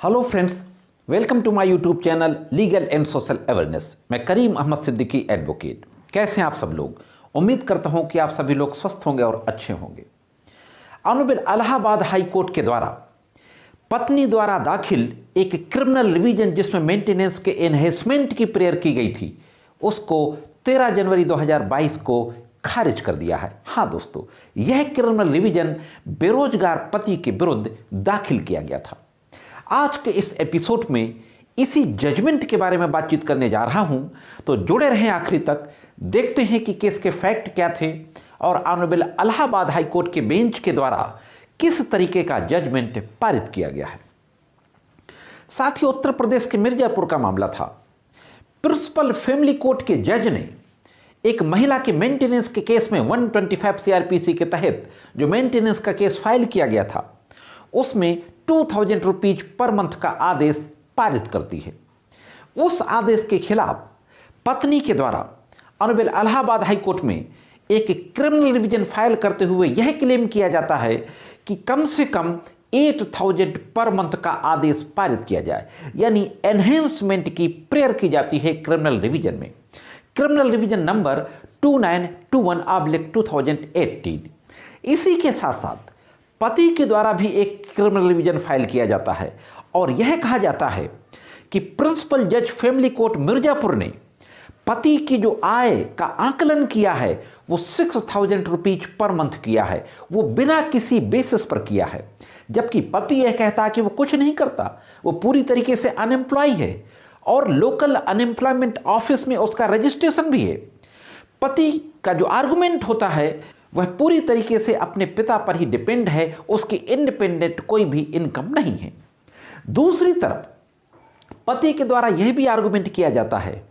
Hello friends, welcome to my YouTube channel legal and social awareness. मैं Karim Ahmad Siddiqui advocate. कैसे हैं आप सब लोग? उम्मीद करता हूं कि आप सभी लोग स्वस्थ होंगे और अच्छे होंगे। ऑनरेबल इलाहाबाद हाई कोर्ट के द्वारा पत्नी द्वारा दाखिल एक क्रिमिनल रिवीजन जिसमें मेंटेनेंस के एनहेंसमेंट की प्रेयर की गई थी, उसको 13 जनवरी 2022 को खारिज कर दिया है। हाँ दोस्तों, यह क्रिमिनल रिवीजन बेरोजगार पति के विरुद्ध दाखिल किया गया था। आज के इस एपिसोड में इसी जजमेंट के बारे में बातचीत करने जा रहा हूं, तो जुड़े रहें आखिरी तक। देखते हैं कि केस के फैक्ट क्या थे और ऑनरेबल इलाहाबाद हाई कोर्ट के बेंच के द्वारा किस तरीके का जजमेंट पारित किया गया है। साथ ही उत्तर प्रदेश के मिर्जापुर का मामला था। प्रिंसिपल फैमिली कोर्ट के जज ने एक महिला के मेंटेनेंस के केस में 125 सीआरपीसी के तहत जो मेंटेनेंस का केस फाइल किया गया था, उसमें 2000 रुपीज पर मंथ का आदेश पारित करती है। उस आदेश के खिलाफ पत्नी के द्वारा ऑनरेबल इलाहाबाद हाई कोर्ट में एक क्रिमिनल रिवीजन फाइल करते हुए यह क्लेम किया जाता है कि कम से कम 8000 पर मंथ का आदेश पारित किया जाए, यानी एनहेंसमेंट की प्रेयर की जाती है क्रिमिनल रिवीजन में। Criminal revision number 2921/2018। इसी के साथ साथ पति के द्वारा भी एक क्रिमिनल रिवीजन फाइल किया जाता है और यह कहा जाता है कि प्रिंसिपल जज फैमिली कोर्ट मिर्जापुर ने पति की जो आय का आकलन किया है वो 6000 रुपीज पर मंथ किया है, वो बिना किसी बेसिस पर किया है। जबकि पति यह कहता है कि वो कुछ नहीं करता, वो पूरी तरीके से अनएम्प्लॉय है और लोकल अनएम्प्लॉयमेंट ऑफिस में उसका रजिस्ट्रेशन भी है। पति का जो आर्गुमेंट होता है वह पूरी तरीके से अपने पिता पर ही डिपेंड है, उसकी इंडिपेंडेंट कोई भी इनकम नहीं है। दूसरी तरफ पति के द्वारा यह भी आर्गुमेंट किया जाता है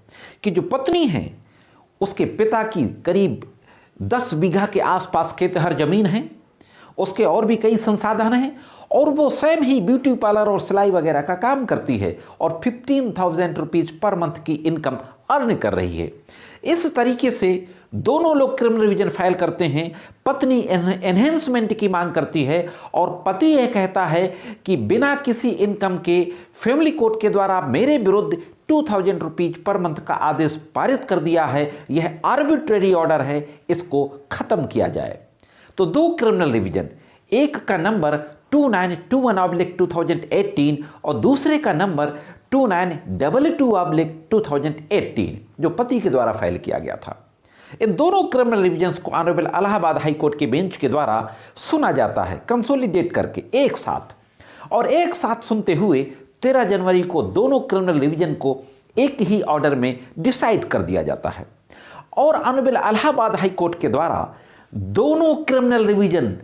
कि जो पत्नी है उसके पिता की करीब 10 बीघा के आसपास खेतहर जमीन है, उसके और भी कई संसाधन हैं और वो स्वयं ही ब्यूटी पार्लर और सिलाई वगैरह का काम करती है और 15,000 रुपीज पर मंथ की इनकम अर्न कर रही है। इस तरीके से दोनों लोग क्रिमिनल रिवीजन फाइल करते हैं। पत्नी एनहेंसमेंट की मांग करती है और पति यह कहता है कि बिना किसी इनकम के फैमिली कोर्ट के द्वारा मेरे विरुद्ध 2000 रुपीज पर मंथ का आदेश पारित कर दिया है, यह आर्बिट्रेरी ऑर्डर है, इसको खत्म किया जाए। तो दो क्रिमिनल रिवीजन, एक का नंबर 2921/2018 और दूसरे का नंबर 2922/2018 जो पति के द्वारा फाइल किया गया था। इन दोनों क्रिमिनल रिवीजन्स को ऑनरेबल इलाहाबाद हाई कोर्ट के बेंच के द्वारा सुना जाता है कंसोलिडेट करके एक साथ, और एक साथ सुनते हुए 13 जनवरी को दोनों क्रिमिनल रिवीजन को एक ही ऑर्डर में डिसाइड कर दिया जाता है और ऑनरेबल इलाहाबाद हाई कोर्ट के द्वारा दोनों क्रिमिनल रिवीजन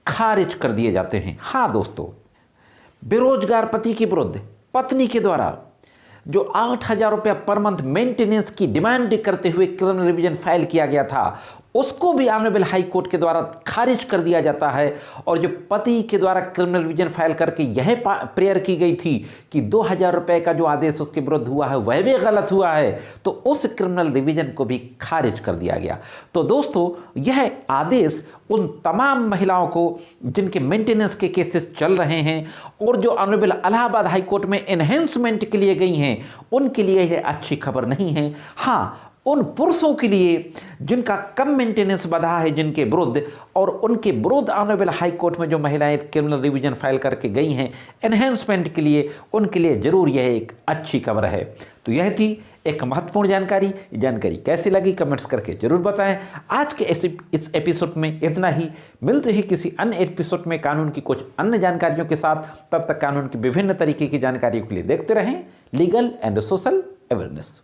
खारिज कर दिए जाते हैं। हाँ दोस्तों, बेरोजगार पति के विरुद्ध पत्नी के द्वारा जो 8000 रुपया पर मंथ मेंटेनेंस की डिमांड करते हुए क्रिमिनल रिवीजन फाइल किया गया था, उसको भी ऑनरेबल हाई कोर्ट के द्वारा खारिज कर दिया जाता है। और जो पति के द्वारा क्रिमिनल रिवीजन फाइल करके यह प्रेयर की गई थी कि 2000 रुपये का जो आदेश उसके विरुद्ध हुआ है वह भी गलत हुआ है, तो उस क्रिमिनल रिवीजन को भी खारिज कर दिया गया। तो दोस्तों, यह आदेश उन तमाम महिलाओं को जिनके मेंटेनेंस के केसेस चल रहे हैं और जो ऑनरेबल इलाहाबाद हाई कोर्ट में एनहेंसमेंट के लिए गई हैं, उनके लिए यह अच्छी खबर नहीं है। हाँ, उन पुरुषों के लिए जिनका कम मेंटेनेंस बढ़ा है जिनके विरुद्ध, और उनके विरुद्ध ऑनरेबल हाई कोर्ट में जो महिलाएं क्रिमिनल रिवीजन फाइल करके गई हैं एनहेंसमेंट के लिए, उनके लिए जरूर यह एक अच्छी खबर है। तो यह थी एक महत्वपूर्ण जानकारी। जानकारी कैसी लगी कमेंट्स करके जरूर बताएं। आज के इस एपिसोड में इतना ही। मिलते हैं किसी अन्य एपिसोड में कानून की कुछ अन्य जानकारियों के साथ। तब तक कानून की विभिन्न तरीके की जानकारियों के लिए देखते रहें लीगल एंड सोशल अवेयरनेस।